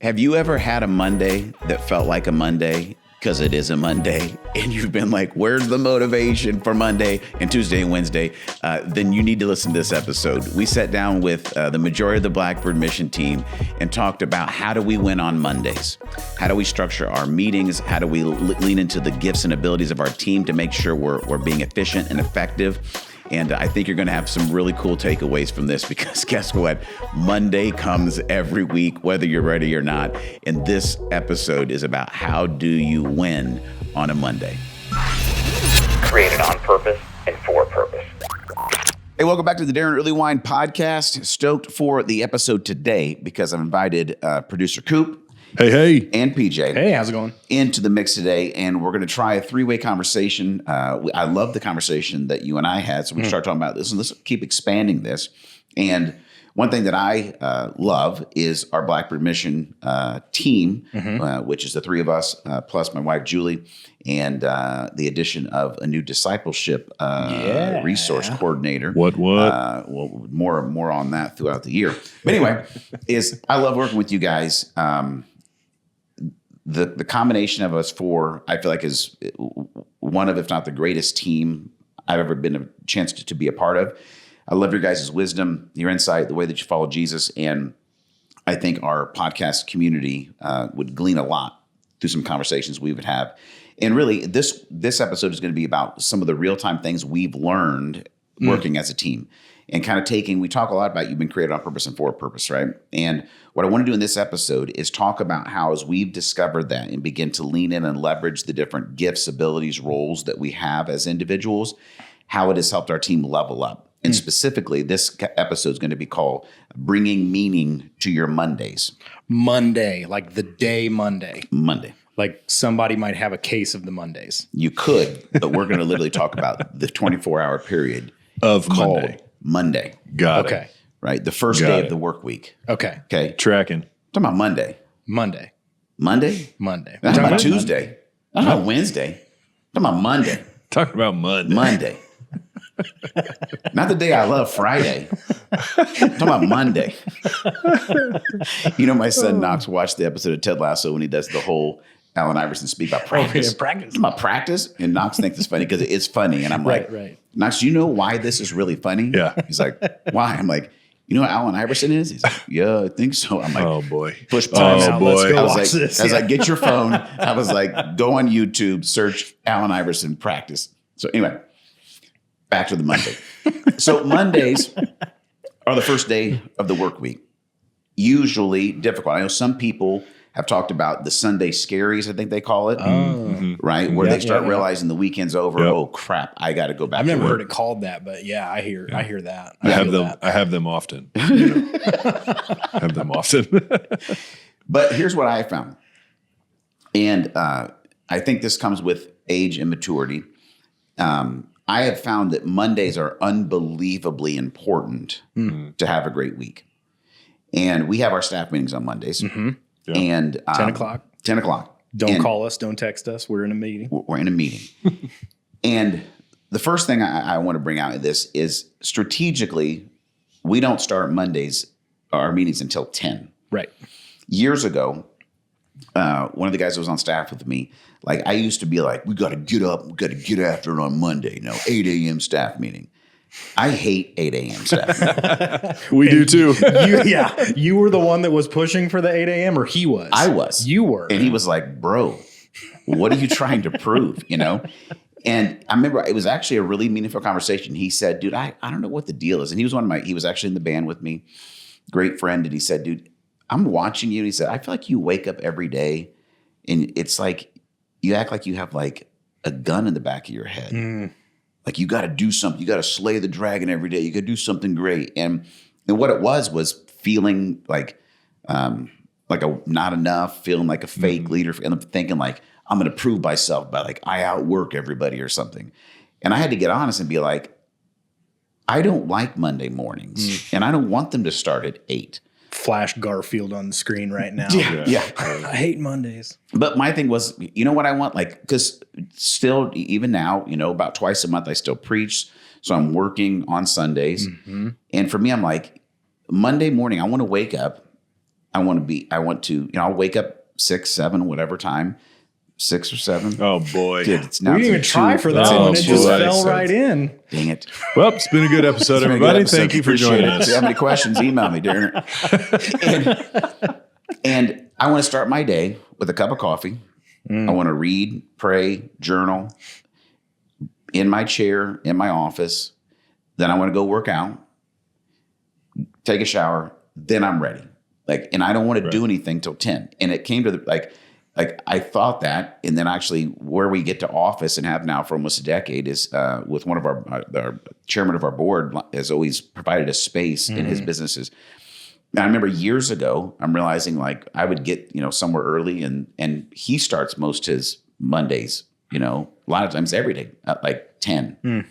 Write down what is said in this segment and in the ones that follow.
Have you ever had a Monday that felt like a Monday because it is a Monday and you've been like, where's the motivation for Monday and Tuesday and Wednesday? Then you need to listen to this episode. We sat down with the majority of the Blackbird Mission team and talked about how do we win on Mondays? How do we structure our meetings? How do we lean into the gifts and abilities of our team to make sure we're being efficient and effective? And I think you're going to have some really cool takeaways from this because guess what? Monday comes every week, whether you're ready or not. And this episode is about how do you win on a Monday. Created on purpose and for purpose. Hey, welcome back to the Daron Earlewine podcast. Stoked for the episode today because I've invited producer Coop. Hey. And PJ. Hey, how's it going? Into the mix today. And we're going to try a three-way conversation. I love the conversation that you and I had. So we start talking about this and let's keep expanding this. And one thing that I love is our Blackbird Mission team, which is the three of us, plus my wife, Julie, and the addition of a new discipleship resource coordinator. What? Well, more on that throughout the year. But anyway, I love working with you guys. The combination of us four, I feel like is one of, if not the greatest team I've ever been a chance to be a part of. I love your guys' wisdom, your insight, the way that you follow Jesus. And I think our podcast community would glean a lot through some conversations we would have. And really, this episode is going to be about some of the real-time things we've learned working as a team. And kind of we talk a lot about you've been created on purpose and for a purpose, right? And what I want to do in this episode is talk about how as we've discovered that and begin to lean in and leverage the different gifts, abilities, roles that we have as individuals, how it has helped our team level up. And specifically, this episode is going to be called Bringing Meaning to Your Mondays. Monday, like the day Monday. Monday. Like somebody might have a case of the Mondays. You could, but we're going to literally talk about the 24-hour period Of Monday. Got Okay. it. Right? The first day of the work week. Okay. Okay. Tracking. Talking about Monday. Monday. Not about Tuesday. Not about Wednesday. Talking about Monday. Talking about Monday. Not the day I love, Friday. Talking about Monday. You know, my son Knox watched the episode of Ted Lasso when he does the whole Allen Iverson speak about practice. Practice. About practice. And Knox thinks it's funny because it's funny. And I'm like, Right. Knox, do you know why this is really funny? Yeah. He's like, why? I'm like, you know what Allen Iverson is? He's like, yeah, I think so. I'm like, Oh, boy. push pause. Oh, boy. Let's go I watch was this. like, get your phone. I was like, go on YouTube, search Allen Iverson practice. So anyway, back to the Monday. So Mondays are the first day of the work week. Usually difficult. I know some people have talked about the Sunday scaries, I think they call it. Right? Where they start realizing the weekend's over. Yep. Oh crap, I got to go back I've to never work. heard it called that, but yeah, I hear that. I have feel them. that. I have them often. I have them often. But here's what I found. And I think this comes with age and maturity. I have found that Mondays are unbelievably important to have a great week. And we have our staff meetings on Mondays. Yeah. And 10 o'clock. 10 o'clock. Don't call us. Don't text us. We're in a meeting. We're in a meeting. And the first thing I want to bring out of this is strategically, we don't start Mondays, our meetings until 10. Right. Years ago, one of the guys that was on staff with me, like I used to be like, we got to get up, we got to get after it on Monday, 8 a.m. staff meeting. I hate 8 a.m. staff meeting. We do too. You were the one that was pushing for the 8 a.m. or he was? I was. You were. And he was like, bro, what are you trying to prove, And I remember it was actually a really meaningful conversation. He said, dude, I don't know what the deal is. And he was actually in the band with me, great friend. And he said, dude, I'm watching you. And he said, I feel like you wake up every day and it's like, you act like you have like a gun in the back of your head. Like you got to do something. You got to slay the dragon every day. You got to do something great. And what it was feeling like a not enough, feeling like a fake leader, and thinking like, I'm going to prove myself by like, I outwork everybody or something. And I had to get honest and be like, I don't like Monday mornings and I don't want them to start at 8. Flash Garfield on the screen right now. Yeah. I hate Mondays. But my thing was, you know what I want? Like, because still, even now, about twice a month, I still preach. So I'm working on Sundays. And for me, I'm like, Monday morning, I want to wake up I want to, I'll wake up 6, 7, whatever time, 6 or 7. Oh boy. Dude, it's We now didn't even try for that Oh, one. It just boy. fell right in. Dang it. Well, it's been a good episode, It's been a good everybody. episode. Thank you for Appreciate joining it. If us. you have any questions, email me, Daron. and I want to start my day with a cup of coffee. I want to read, pray, journal in my chair, in my office. Then I want to go work out, take a shower. Then I'm ready. And I don't want to do anything till 10. And it came to like I thought that, and then actually where we get to office and have now for almost a decade is with one of our chairman of our board has always provided a space in his businesses. And I remember years ago, I'm realizing I would get, somewhere early and he starts most his Mondays, a lot of times every day at 10. And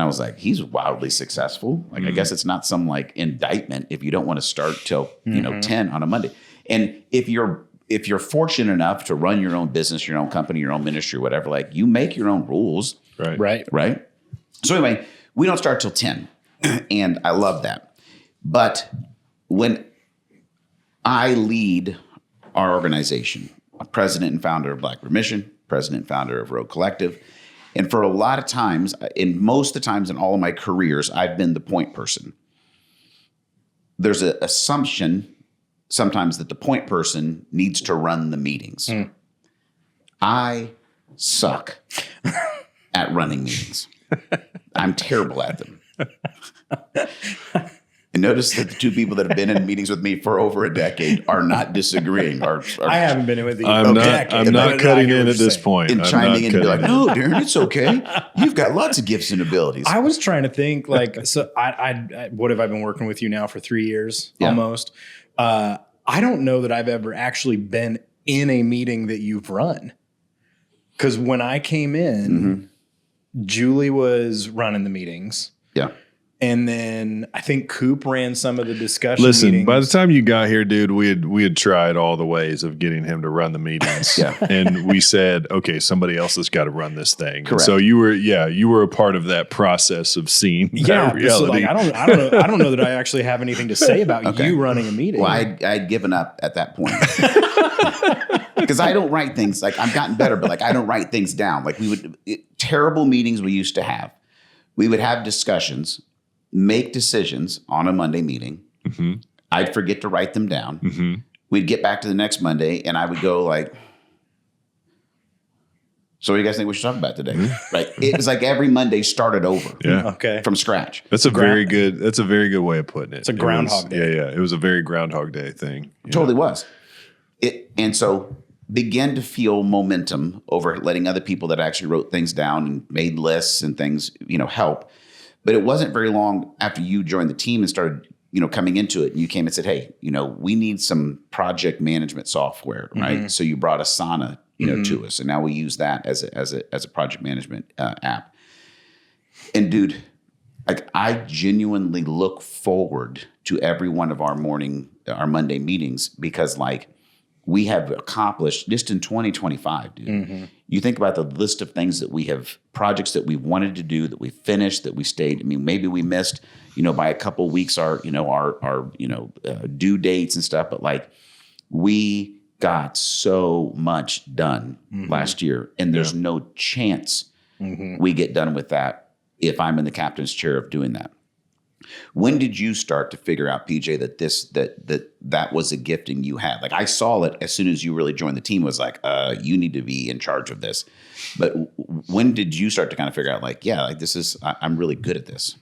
I was like, he's wildly successful. I guess it's not some indictment if you don't want to start till, 10 on a Monday. And if you're fortunate enough to run your own business, your own company, your own ministry, whatever, you make your own rules. Right. So anyway, we don't start till 10. And I love that. But when I lead our organization, I'm president and founder of Blackbird Mission, president and founder of Road Collective. And for a lot of times, in most of the times in all of my careers, I've been the point person. There's an assumption sometimes that the point person needs to run the meetings. I suck at running meetings. I'm terrible at them. And notice that the two people that have been in meetings with me for over a decade are not disagreeing. I haven't been with you. I'm not cutting in at this point. And chiming in and be like, no, Daron, it's okay. You've got lots of gifts and abilities. I was trying to think so I what have I been working with you now for 3 years almost? I don't know that I've ever actually been in a meeting that you've run. Because when I came in, Julie was running the meetings. Yeah. And then I think Coop ran some of the discussion Listen, meetings. by the time you got here, dude, we had tried all the ways of getting him to run the meetings. And we said, okay, somebody else has got to run this thing. Correct. So you were a part of that process of seeing that reality. So I don't know that I actually have anything to say about you running a meeting. Well, I'd given up at that point. Because I don't write things I've gotten better, but I don't write things down. Terrible meetings we used to have. We would have discussions, make decisions on a Monday meeting. I'd forget to write them down. We'd get back to the next Monday and I would go so what do you guys think we should talk about today? Right. It was every Monday started over. Yeah. Okay. From scratch. That's a very good way of putting it. It's a Groundhog Day. Yeah. It was a very Groundhog Day thing. It totally was. And so began to feel momentum over letting other people that actually wrote things down and made lists and things, help. But it wasn't very long after you joined the team and started, coming into it. And you came and said, hey, we need some project management software, right? So you brought Asana, to us. And now we use that as a project management app. And dude, I genuinely look forward to every one of our Monday meetings because we have accomplished just in 2025, dude. You think about the list of things that we have, projects that we wanted to do, that we finished, that we stayed. I mean, maybe we missed, by a couple of weeks our due dates and stuff, but we got so much done last year, and there's no chance we get done with that if I'm in the captain's chair of doing that. When did you start to figure out, PJ, that was a gifting you had? I saw it as soon as you really joined the team. Was you need to be in charge of this. But when did you start to kind of figure out, this is I'm really good at this?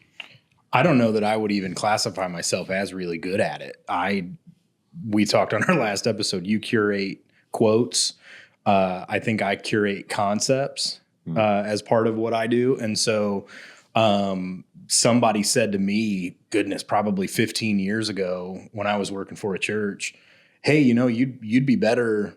I don't know that I would even classify myself as really good at it. We talked on our last episode. You curate quotes. I think I curate concepts as part of what I do, and so. Somebody said to me, goodness, probably 15 years ago when I was working for a church, hey, you'd be better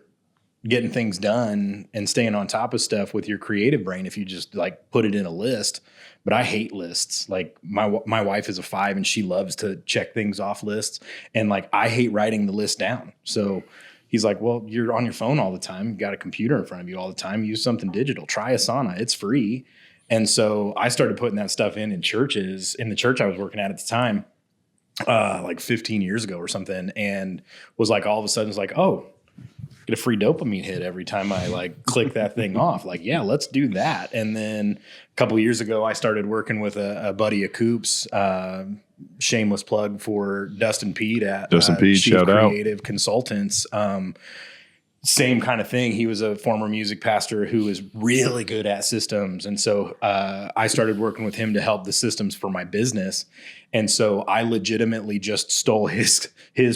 getting things done and staying on top of stuff with your creative brain if you just put it in a list. But I hate lists. My wife is a 5 and she loves to check things off lists. And I hate writing the list down. So he's like, well, you're on your phone all the time. You got a computer in front of you all the time. Use something digital. Try Asana. It's free. And so I started putting that stuff in churches, in the church I was working at the time. like 15 years ago or something, and was like, all of a sudden it's like, oh, get a free dopamine hit every time I like click that thing off. Like, yeah, let's do that. And then a couple of years ago, I started working with a buddy of Coop's, shameless plug for Dustin Pete at Pete, Chief shout out. Creative Consultants. Same kind of thing. He was a former music pastor who is really good at systems. And so I started working with him to help the systems for my business. And so I legitimately just stole his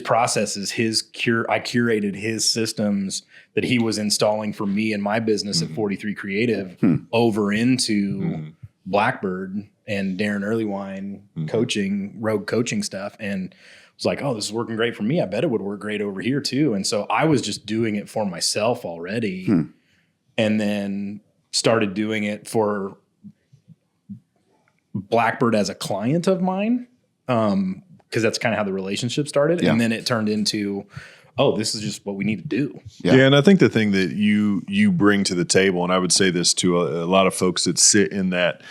processes, I curated his systems that he was installing for me and my business at 43 Creative over into Blackbird and Daron Earlewine rogue coaching stuff. And was like, oh, this is working great for me. I bet it would work great over here too. And so I was just doing it for myself already, and then started doing it for Blackbird as a client of mine, because that's kind of how the relationship started. Yeah. And then it turned into, oh, this is just what we need to do. Yeah, and I think the thing that you bring to the table, and I would say this to a lot of folks that sit in that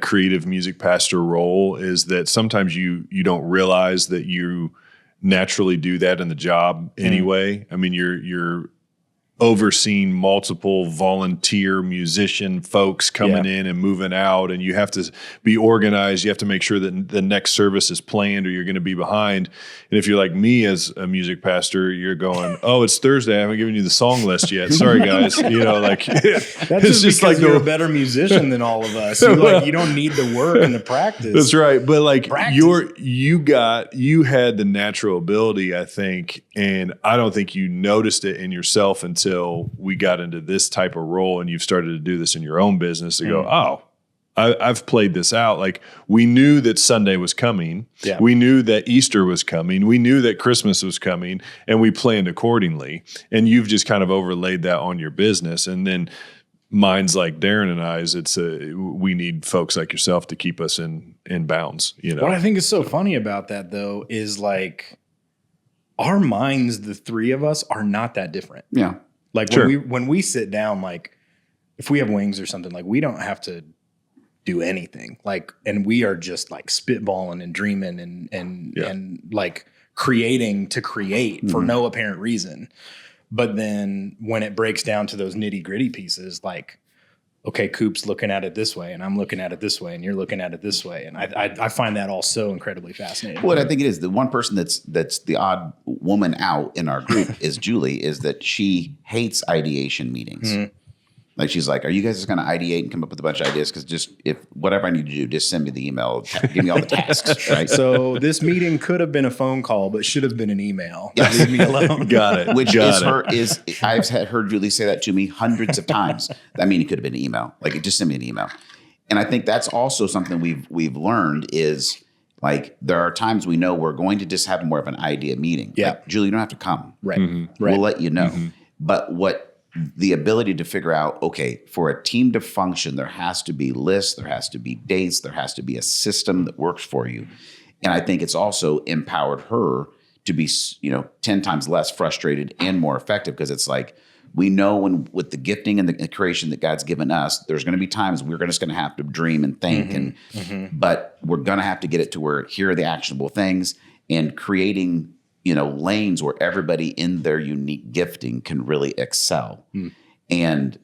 creative music pastor role, is that sometimes you don't realize that you naturally do that in the job anyway. I mean, you're overseeing multiple volunteer musician folks coming in and moving out, and you have to be organized. You have to make sure that the next service is planned or you're going to be behind. And if you're like me as a music pastor, you're going, oh, it's Thursday. I haven't given you the song list yet. Sorry, guys. You know, like that's just like you're a better musician than all of us. You don't need the work and the practice. That's right. But like you had the natural ability, I think, and I don't think you noticed it in yourself until we got into this type of role and you've started to do this in your own business to go, oh, I've played this out. Like, we knew that Sunday was coming. Yeah. We knew that Easter was coming. We knew that Christmas was coming, and we planned accordingly. And you've just kind of overlaid that on your business. And then minds like Daron and I's, we need folks like yourself to keep us in bounds. You know, what I think is so funny about that though is like our minds, the three of us, are not that different. Yeah. Like when we sit down, like if we have wings or something, like we don't have to do anything. Like, and we are just like spitballing and dreaming and like creating to create for no apparent reason. But then when it breaks down to those nitty gritty pieces, like, okay, Coop's looking at it this way, and I'm looking at it this way, and you're looking at it this way, and I find that all so incredibly fascinating. Well, I think it is the one person that's the odd woman out in our group is Julie. Is that she hates ideation meetings. Like, she's like, are you guys just going to ideate and come up with a bunch of ideas? Because just if whatever I need to do, just send me the email, give me all the tasks. Right. So this meeting could have been a phone call, but should have been an email. Yes. Leave me alone. Got it. Which I've heard Julie say that to me hundreds of times. I mean, it could have been an email. Like, just send me an email. And I think that's also something we've learned is, like, there are times we know we're going to just have more of an idea meeting. Yeah. Like, Julie, you don't have to come. Right. Mm-hmm. We'll let you know. But the ability to figure out, okay, for a team to function, there has to be lists, there has to be dates, there has to be a system that works for you. And I think it's also empowered her to be, 10 times less frustrated and more effective, because it's like, we know with the gifting and the creation that God's given us, there's going to be times we're just going to have to dream and think, but we're going to have to get it to where here are the actionable things, and creating lanes where everybody in their unique gifting can really excel. And,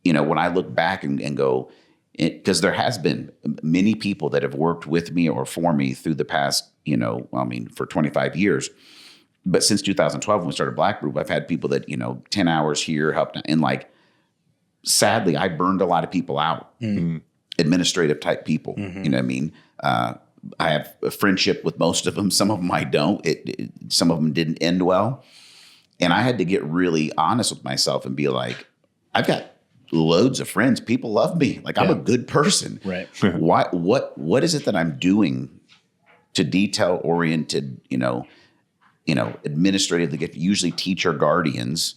when I look back and go, because there has been many people that have worked with me or for me through the past, for 25 years. But since 2012, when we started Blackbird, I've had people that, 10 hours here helped. And like, sadly, I burned a lot of people out, administrative type people, you know what I mean? I have a friendship with most of them. Some of them I don't. Some of them didn't end well. And I had to get really honest with myself and be like, I've got loads of friends. People love me. Like, I'm a good person. Right. What is it that I'm doing to detail oriented, administrative, usually teacher guardians?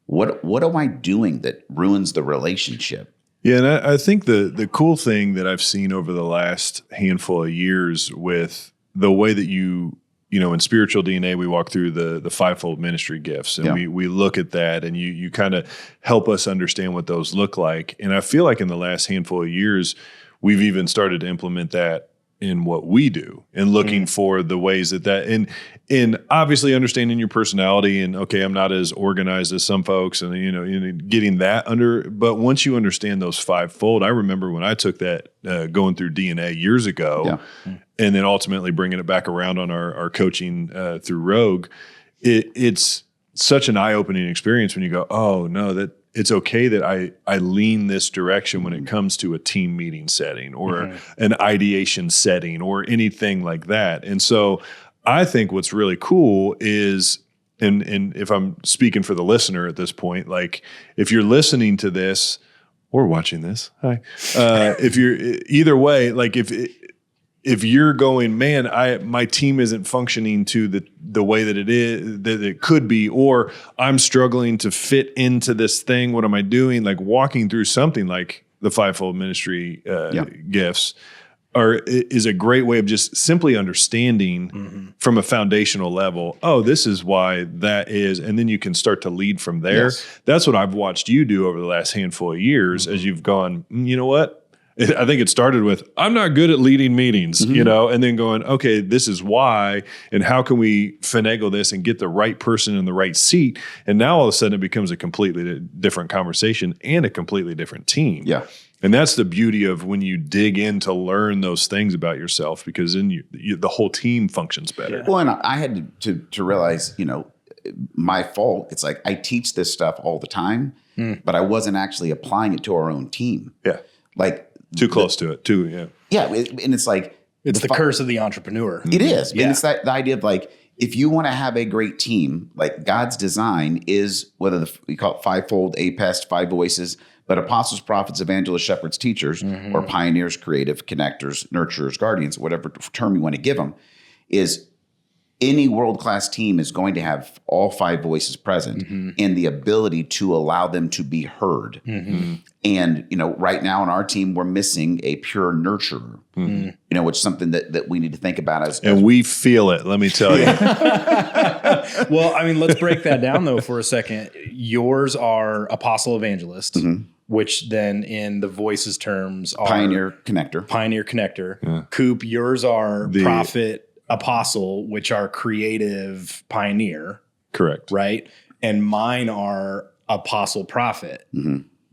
What am I doing that ruins the relationship? Yeah, and I think the cool thing that I've seen over the last handful of years with the way that in spiritual DNA, we walk through the fivefold ministry gifts, and we look at that, and you kind of help us understand what those look like. And I feel like in the last handful of years, we've even started to implement that in what we do and looking for the ways that and obviously understanding your personality and, okay, I'm not as organized as some folks and, getting that under, but once you understand those fivefold, I remember when I took that going through DNA years ago and then ultimately bringing it back around on our coaching through Rogue, it's such an eye-opening experience when you go, oh no, that it's okay that I lean this direction when it comes to a team meeting setting or an ideation setting or anything like that. And so I think what's really cool is, and if I'm speaking for the listener at this point, like if you're listening to this or watching this, hi, if you're either way, like if you're going, man, my team isn't functioning to the way that it is, that it could be, or I'm struggling to fit into this thing. What am I doing? Like walking through something like the Fivefold Ministry gifts is a great way of just simply understanding from a foundational level. Oh, this is why that is, and then you can start to lead from there. Yes. That's what I've watched you do over the last handful of years as you've gone, you know what? I think it started with, I'm not good at leading meetings, and then going, okay, this is why, and how can we finagle this and get the right person in the right seat? And now all of a sudden it becomes a completely different conversation and a completely different team. Yeah. And that's the beauty of when you dig in to learn those things about yourself, because then the whole team functions better. Yeah. Well, and I had to realize, my fault. It's like I teach this stuff all the time, but I wasn't actually applying it to our own team. Yeah. Like, too close to it, too, yeah. Yeah, and it's like... It's the curse of the entrepreneur. It is. Yeah. And it's the idea of like, if you want to have a great team, like God's design is, whether we call it fivefold, APEST, 5 voices, but apostles, prophets, evangelists, shepherds, teachers, or pioneers, creative, connectors, nurturers, guardians, whatever term you want to give them, is any world-class team is going to have all 5 voices present and the ability to allow them to be heard. And, right now on our team, we're missing a pure nurturer, which is something that we need to think about. And we feel it, let me tell you. Well, I mean, let's break that down, though, for a second. Yours are apostle evangelist, which then in the voices terms are pioneer connector. Yeah. Coop, yours are prophet, apostle, which are creative pioneer. Correct. Right? And mine are apostle, prophet.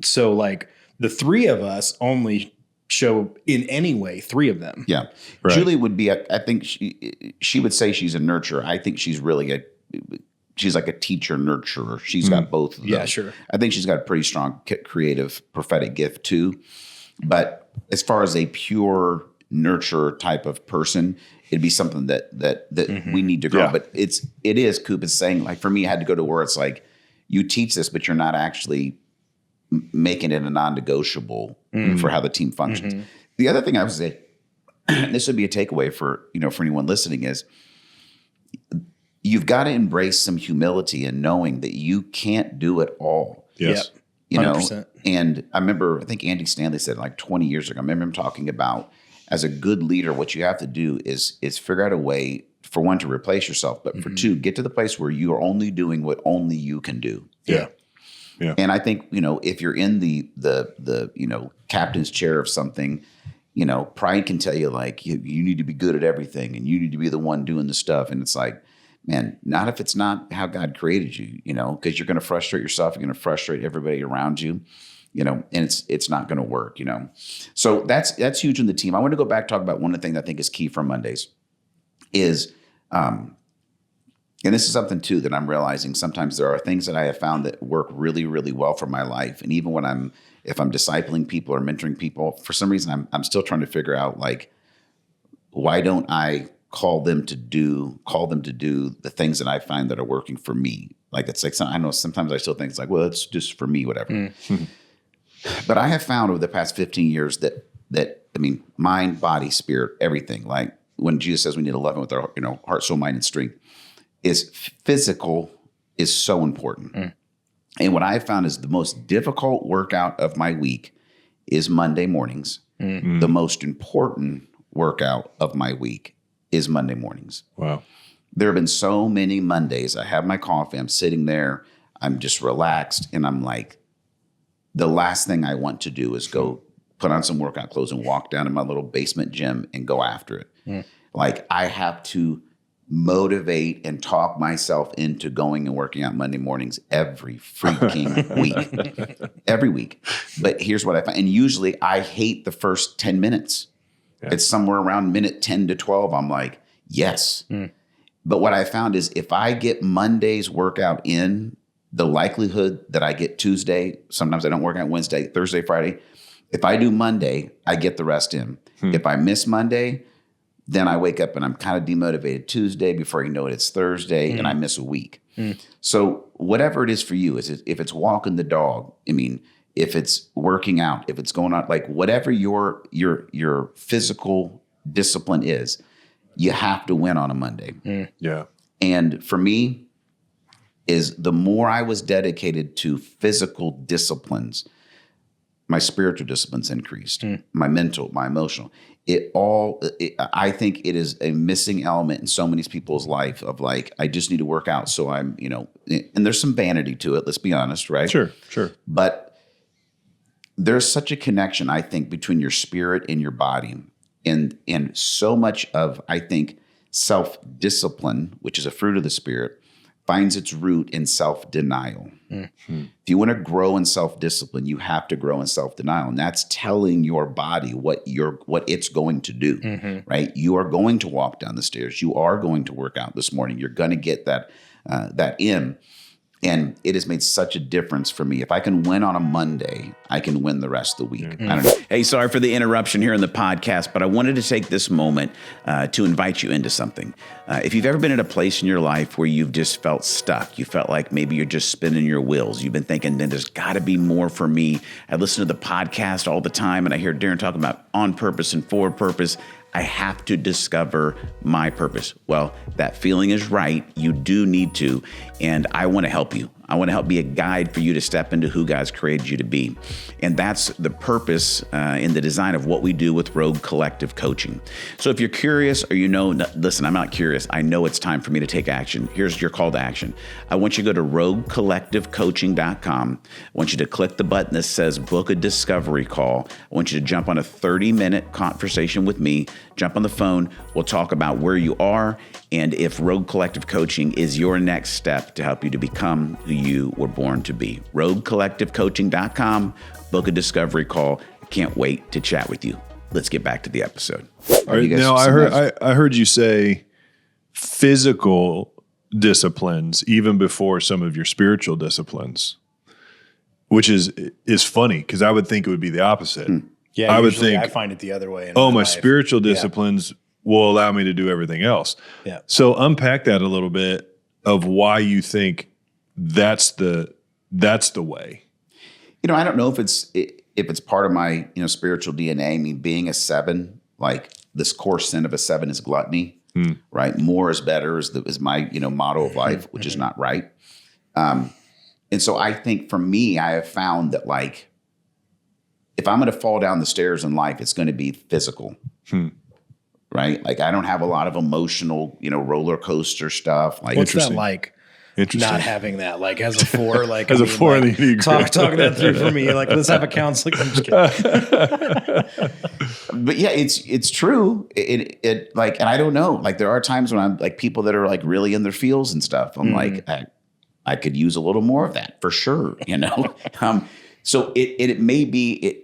So like the 3 of us only show in any way 3 of them. Yeah. Right. Julie would be, I think she would say she's a nurturer. I think she's really she's like a teacher nurturer. She's got both of them. Yeah, sure. I think she's got a pretty strong creative prophetic gift too. But as far as a pure nurturer type of person, it'd be something that we need to grow. Yeah. But it is, Coop is saying, like, for me, I had to go to where it's like, you teach this, but you're not actually making it a non-negotiable for how the team functions. The other thing I would say, this would be a takeaway for anyone listening, is you've got to embrace some humility and knowing that you can't do it all. Yes. Yep. 100%. And I remember, I think Andy Stanley said like 20 years ago, I remember him talking about, as a good leader, what you have to do is figure out a way, for one, to replace yourself, but for 2, get to the place where you are only doing what only you can do. Yeah. Yeah. And I think, if you're in the captain's chair of something, pride can tell you like, you need to be good at everything and you need to be the one doing the stuff. And it's like, man, not if it's not how God created you, because you're going to frustrate yourself. You're going to frustrate everybody around you, and it's not going to work, So that's huge in the team. I want to go back, talk about one of the things I think is key for Mondays is, and this is something too that I'm realizing sometimes there are things that I have found that work really, really well for my life. And even if I'm discipling people or mentoring people, for some reason I'm still trying to figure out, like, why don't I call them to do the things that I find that are working for me? Like, it's like, I know sometimes I still think it's like, well, it's just for me, whatever. But I have found over the past 15 years that mind, body, spirit, everything, like when Jesus says we need to love him with our heart, soul, mind, and strength, is physical is so important. And what I have found is the most difficult workout of my week is Monday mornings. The most important workout of my week is Monday mornings. Wow. There have been so many Mondays. I have my coffee. I'm sitting there. I'm just relaxed. And I'm like, the last thing I want to do is go put on some workout clothes and walk down to my little basement gym and go after it. Like I have to motivate and talk myself into going and working out Monday mornings every freaking week, every week. But here's what I find. And usually I hate the first 10 minutes. Yeah. It's somewhere around minute 10 to 12. I'm like, yes. But what I found is if I get Monday's workout in, the likelihood that I get Tuesday, sometimes I don't work out Wednesday, Thursday, Friday. If I do Monday, I get the rest in. If I miss Monday, then I wake up and I'm kind of demotivated Tuesday. Before you know it, it's Thursday and I miss a week. So whatever it is for you, if it's walking the dog, I mean, if it's working out, if it's going out, like whatever your physical discipline is, you have to win on a Monday. Yeah. And for me, is the more I was dedicated to physical disciplines, my spiritual disciplines increased, my mental, my emotional. I think it is a missing element in so many people's life of like, I just need to work out. So I'm, and there's some vanity to it. Let's be honest, right? Sure. But there's such a connection, I think, between your spirit and your body. And so much of, I think, self-discipline, which is a fruit of the spirit, finds its root in self-denial. If you want to grow in self-discipline, you have to grow in self-denial. And that's telling your body what it's going to do, right? You are going to walk down the stairs. You are going to work out this morning. You're going to get that in. And it has made such a difference for me. If I can win on a Monday, I can win the rest of the week. I don't know. Hey, sorry for the interruption here in the podcast, but I wanted to take this moment to invite you into something. If you've ever been in a place in your life where you've just felt stuck, you felt like maybe you're just spinning your wheels. You've been thinking, then there's got to be more for me. I listen to the podcast all the time, and I hear Daron talk about on purpose and for purpose. I have to discover my purpose. Well, that feeling is right. You do need to, and I want to help you. I want to help be a guide for you to step into who God's created you to be. And that's the purpose in the design of what we do with Rogue Collective Coaching. So if you're curious or listen, I'm not curious. I know it's time for me to take action. Here's your call to action. I want you to go to roguecollectivecoaching.com. I want you to click the button that says book a discovery call. I want you to jump on a 30-minute conversation with me. Jump on the phone. We'll talk about where you are and if Rogue Collective Coaching is your next step to help you to become who you were born to be. roguecollectivecoaching.com. Book a discovery call. I can't wait to chat with you. Let's get back to the episode. All right, now, I heard you say physical disciplines even before some of your spiritual disciplines, which is funny because I would think it would be the opposite. Yeah, I would think I find it the other way. My spiritual disciplines will allow me to do everything else. Yeah. So unpack that a little bit of why you think that's the way. I don't know if it's part of my spiritual DNA. I mean, being a 7, like this core sin of a 7 is gluttony, right? More is better is my motto of life, which is not right. And so I think for me, I have found that like, if I'm going to fall down the stairs in life, it's going to be physical, right? Like I don't have a lot of emotional, roller coaster stuff. Like, what's that like? Not having that, like as a 4, like as a 4 in the Enneagram. Talking that through for me. Like, let's have a counseling. I'm just kidding. But yeah, it's true. It like, and I don't know. Like there are times when I'm like people that are like really in their feels and stuff. I'm like, I could use a little more of that for sure. So it may be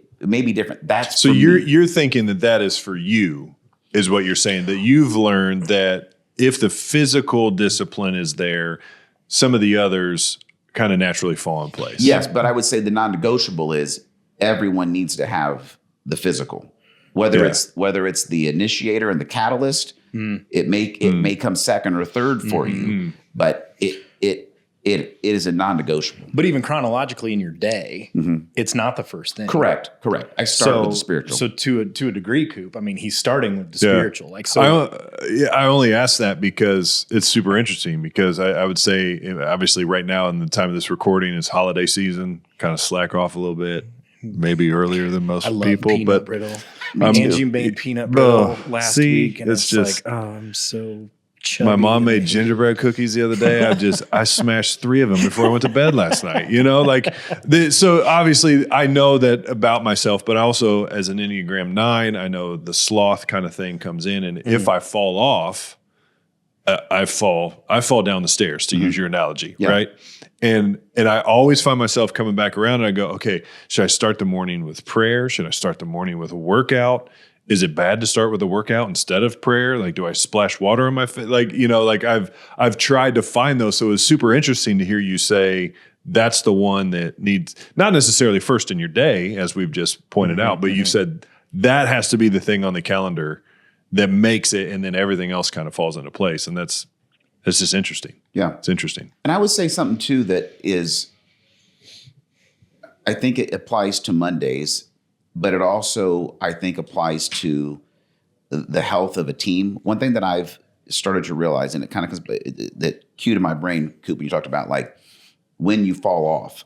different. That's so you're thinking that is for you, is what you're saying, that you've learned that if the physical discipline is there, some of the others kind of naturally fall in place. Yes, but I would say the non-negotiable is everyone needs to have the physical. Whether it's the initiator and the catalyst, it may come second or third for you, but it is a non-negotiable. But even chronologically in your day, it's not the first thing. Correct. I start with the spiritual. So to a degree, Coop, I mean, he's starting with the spiritual. Like so. I only ask that because it's super interesting. Because I would say, obviously, right now in the time of this recording, it's holiday season. Kind of slack off a little bit, maybe earlier than most people. Peanut brittle. Angie made peanut brittle last week, and it's just like, I'm so My mom made gingerbread cookies the other day. I smashed 3 of them before I went to bed last night. So obviously I know that about myself, but also as an Enneagram 9, I know the sloth kind of thing comes in, and if I fall off, I fall down the stairs, to use your analogy, right? And I always find myself coming back around, and I go, okay, should I start the morning with prayer? Should I start the morning with a workout? Is it bad to start with a workout instead of prayer? Like, do I splash water on my face? I've tried to find those. So it was super interesting to hear you say that's the one that needs, not necessarily first in your day, as we've just pointed out, but you said that has to be the thing on the calendar that makes it, and then everything else kind of falls into place. And that's just interesting. Yeah. It's interesting. And I would say something too that is, I think it applies to Mondays, but it also, I think, applies to the health of a team. One thing that I've started to realize, and it kind of comes that cue to my brain, Coop, when you talked about like when you fall off,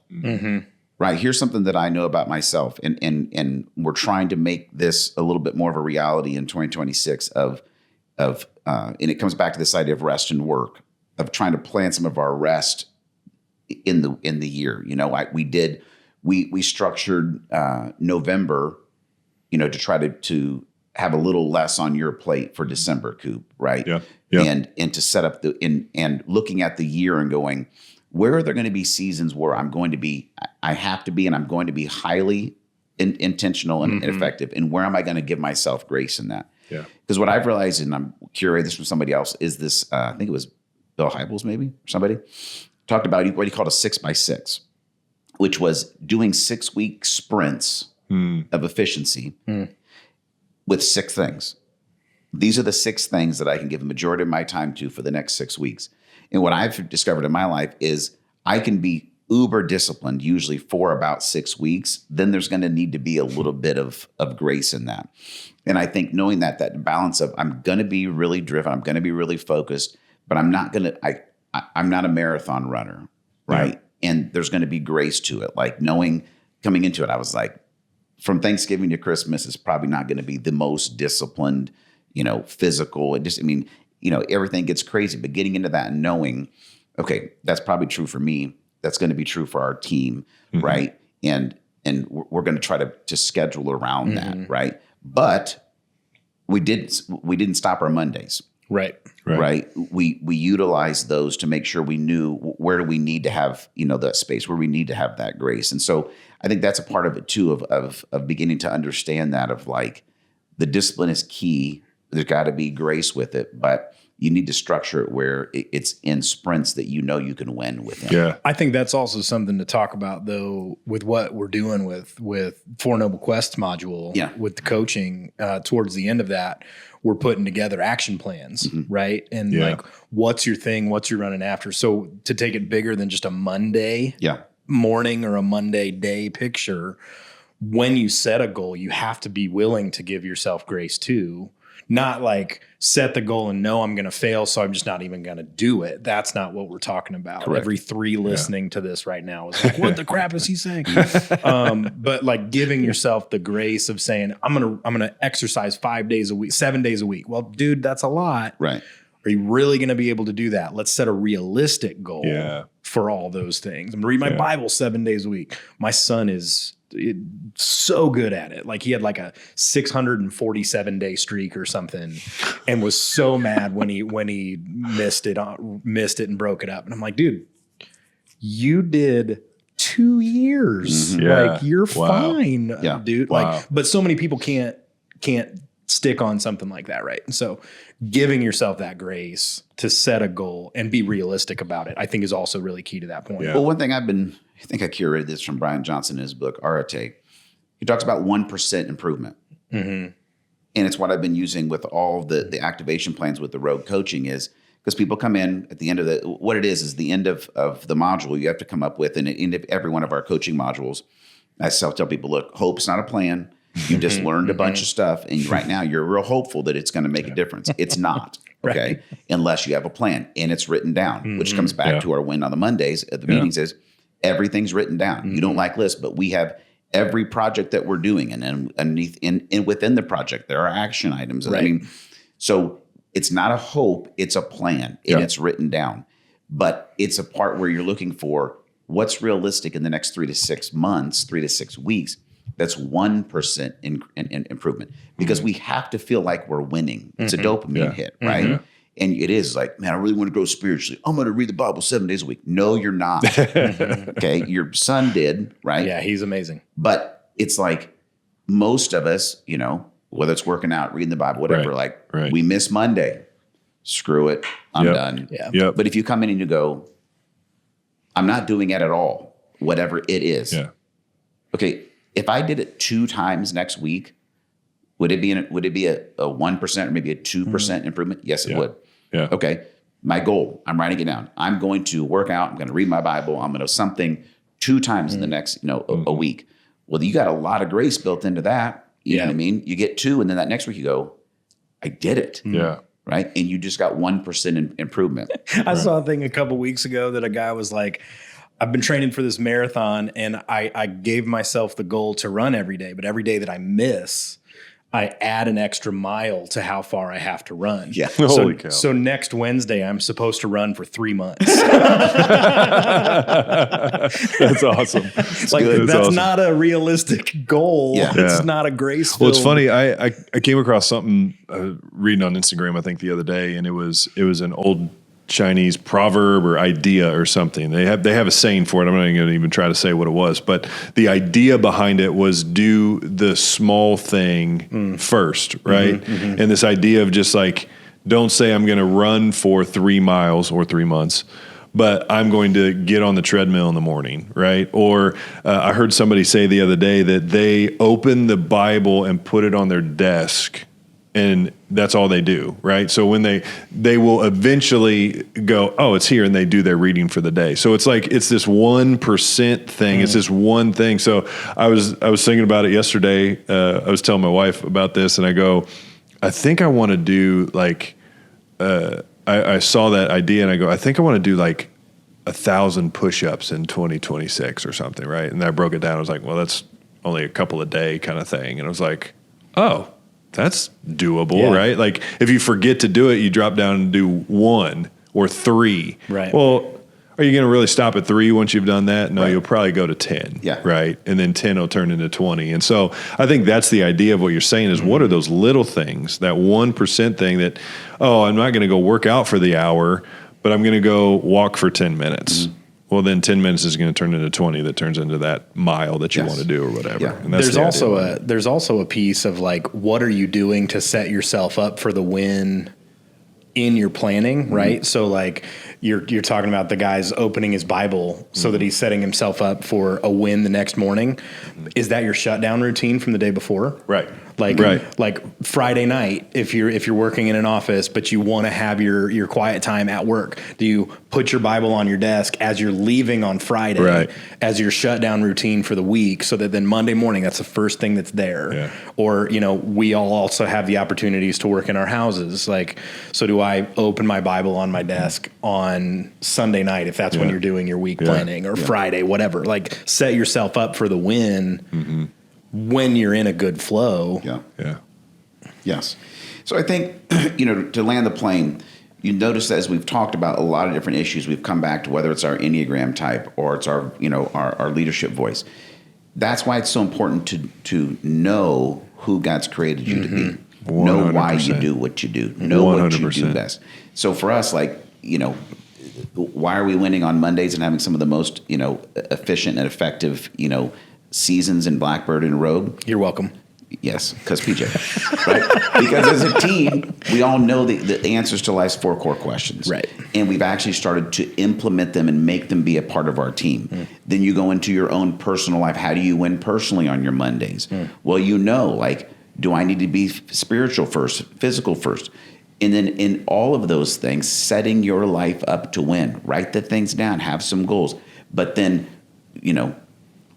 right? Here's something that I know about myself, and we're trying to make this a little bit more of a reality in 2026 of and it comes back to this idea of rest and work, of trying to plan some of our rest in the year. We structured November, to try to have a little less on your plate for December, Coop, right? Yeah. And to set up and looking at the year and going, where are there going to be seasons where I have to be, and I'm going to be highly intentional and effective, and where am I going to give myself grace in that? Yeah. Because what I've realized, and I'm curating this from somebody else, is this, I think it was Bill Hybels maybe, or somebody, talked about what he called a 6x6, which was doing 6-week sprints of efficiency with 6 things. These are the 6 things that I can give the majority of my time to for the next 6 weeks. And what I've discovered in my life is I can be uber disciplined usually for about 6 weeks. Then there's going to need to be a little bit of grace in that. And I think knowing that balance of I'm going to be really driven, I'm going to be really focused, but I'm not going to, I'm not a marathon runner, right? Yeah. And there's going to be grace to it. Like knowing coming into it, I was like, from Thanksgiving to Christmas is probably not going to be the most disciplined, physical. Everything gets crazy, but getting into that and knowing, okay, that's probably true for me. That's going to be true for our team, right? And we're going to try to schedule around that, right? But we didn't stop our Mondays. Right. We utilized those to make sure we knew where do we need to have, that space, where we need to have that grace. And so I think that's a part of it too, of beginning to understand that, of like the discipline is key. There's got to be grace with it, but you need to structure it where it's in sprints that you can win with him. Yeah. I think that's also something to talk about though, with what we're doing with Four Noble Quests module, with the coaching, towards the end of that, we're putting together action plans, right? And like, what's your thing? What's your running after? So to take it bigger than just a Monday morning or a Monday day picture, when you set a goal, you have to be willing to give yourself grace too. Not like set the goal and know I'm going to fail, so I'm just not even going to do it. That's not what we're talking about. Correct. Every 3 listening to this right now is like, what the crap is he saying? But like giving yourself the grace of saying, I'm gonna exercise 5 days a week, 7 days a week. Well, dude, that's a lot. Right. Are you really going to be able to do that? Let's set a realistic goal for all those things. I'm going to read my Bible 7 days a week. My son is so good at it. Like he had like a 647 day streak or something, and was so mad when he missed it and broke it up. And I'm like, dude, you did 2 years. Like you're fine, dude. Like, but so many people can't stick on something like that, right? And so giving yourself that grace to set a goal and be realistic about it, I think is also really key to that point. Well, one thing I think I curated this from Brian Johnson in his book, Arate. He talks about 1% improvement. And it's what I've been using with all the activation plans with the rogue coaching, is because people come in at the end of what it is the end of the module you have to come up with, and at the end of every one of our coaching modules, I tell people, look, hope's not a plan. You just learned a bunch of stuff, and right now you're real hopeful that it's going to make a difference. It's not, okay, unless you have a plan and it's written down, which comes back to our win on the Mondays at the meetings is everything's written down. You don't like lists, but we have every project that we're doing, and then underneath within the project there are action items. Right. I mean, so it's not a hope, it's a plan, and it's written down. But it's a part where you're looking for what's realistic in the next 3 to 6 months, 3 to 6 weeks. That's 1% in improvement, because we have to feel like we're winning. It's a dopamine hit, right? And it is like, man, I really want to grow spiritually. I'm going to read the Bible 7 days a week. No, you're not. Okay. Your son did, right? Yeah, he's amazing. But it's like most of us, you know, whether it's working out, reading the Bible, whatever, we miss Monday. Screw it. I'm done. Yeah. But if you come in and you go, I'm not doing it at all, whatever it is. Yeah. Okay. If I did it 2 times next week, would it be a 1% or maybe a 2% improvement? Yes, it would. Yeah. Okay. My goal, I'm writing it down. I'm going to work out. I'm going to read my Bible. I'm going to something 2 times in the next, a week. Well, you got a lot of grace built into that. You know what I mean? You get 2, and then that next week you go, I did it. Yeah. Right. And you just got 1% improvement. I saw a thing a couple weeks ago that a guy was like, I've been training for this marathon, and I gave myself the goal to run every day, but every day that I miss, I add an extra mile to how far I have to run. Yeah. Holy cow. So next Wednesday, I'm supposed to run for 3 months. That's awesome. That's awesome. not a realistic goal. Yeah. It's not a grace. Well, it's funny. I came across something reading on Instagram, I think the other day, and it was an old Chinese proverb or idea or something. They have a saying for it. I'm not going to even try to say what it was, but the idea behind it was do the small thing first, right? And this idea of just like, don't say I'm going to run for 3 miles or 3 months, but I'm going to get on the treadmill in the morning, right? Or I heard somebody say the other day that they open the Bible and put it on their desk, and that's all they do, right? So when they will eventually go, oh, it's here, and they do their reading for the day. So it's like it's this 1% thing. It's this one thing. So I was thinking about it yesterday. I was telling my wife about this, and I go, I think I want to do like I saw that idea, and I go, I think I want to do like 1,000 push-ups in 2026 or something, right? And I broke it down. I was like, well, that's only a couple a day kind of thing. And I was like, oh, that's doable, right? Like if you forget to do it, you drop down and do 1 or 3. Right. Well, are you going to really stop at 3 once you've done that? No, you'll probably go to 10. Yeah. Right. And then 10 will turn into 20. And so I think that's the idea of what you're saying is what are those little things, that 1% thing that, oh, I'm not going to go work out for the hour, but I'm going to go walk for 10 minutes. Well, then 10 minutes is going to turn into 20 that turns into that mile that you want to do or whatever. Yeah. And that's there's also a piece of like, what are you doing to set yourself up for the win in your planning, right? So like you're talking about the guy's opening his Bible so that he's setting himself up for a win the next morning. Is that your shutdown routine from the day before? Right. Like Friday night, if you're working in an office, but you want to have your quiet time at work, do you put your Bible on your desk as you're leaving on Friday as your shutdown routine for the week, so that then Monday morning, that's the first thing that's there? Yeah. Or, we all also have the opportunities to work in our houses. Like, so do I open my Bible on my desk on Sunday night, if that's when you're doing your week planning, or Friday, whatever? Like, set yourself up for the win when you're in a good flow. Yeah. Yes. So I think, to land the plane, you notice that as we've talked about a lot of different issues, we've come back to whether it's our Enneagram type or it's our, our leadership voice. That's why it's so important to know who God's created you to be. 100%. Know why you do what you do. Know 100%. What you do best. So for us, why are we winning on Mondays and having some of the most, efficient and effective, seasons in Blackbird and Rogue? You're welcome. Yes, because PJ, right? Because as a team, we all know the answers to life's 4 core questions. Right. And we've actually started to implement them and make them be a part of our team. Then you go into your own personal life. How do you win personally on your Mondays? Well, do I need to be spiritual first, physical first? And then in all of those things, setting your life up to win. Write the things down, have some goals. But then,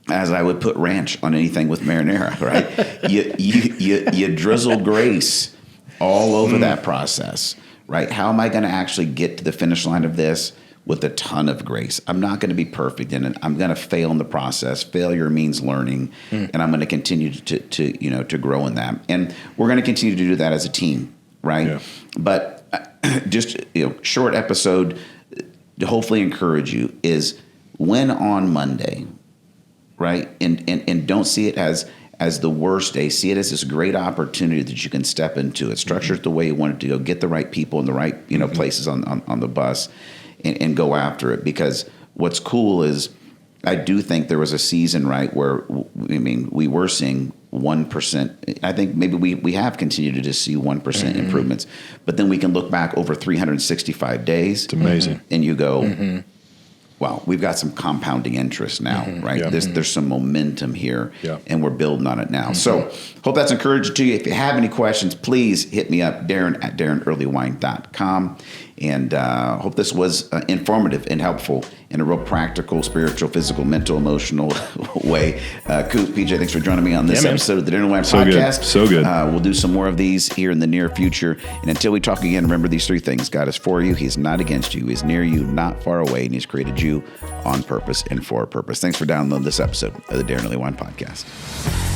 as I would put ranch on anything with marinara, right? you drizzle grace all over that process, right? How am I going to actually get to the finish line of this with a ton of grace? I'm not going to be perfect in it. I'm going to fail in the process. Failure means learning, and I'm going to continue to grow in that. And we're going to continue to do that as a team, right? Yeah. But just short episode to hopefully encourage you is when on Monday, right? And don't see it as the worst day. See it as this great opportunity that you can step into it. Structure it the way you want it to go. Get the right people in the right places on the bus, and go after it. Because what's cool is I do think there was a season, right, where we were seeing 1%. I think maybe we have continued to just see 1% improvements, but then we can look back over 365 days. It's amazing, and you go, wow, we've got some compounding interest now, right? Yeah. There's some momentum here, and we're building on it now. Mm-hmm. So hope that's encouraging to you. If you have any questions, please hit me up, Daron at DaronEarlewine.com. And hope this was informative and helpful in a real practical, spiritual, physical, mental, emotional way. Coop, PJ, thanks for joining me on this episode of the Earlewine podcast. So good. We'll do some more of these here in the near future. And until we talk again, remember these three things. God is for you. He's not against you. He's near you, not far away. And he's created you on purpose and for a purpose. Thanks for downloading this episode of the Daron Earlewine podcast.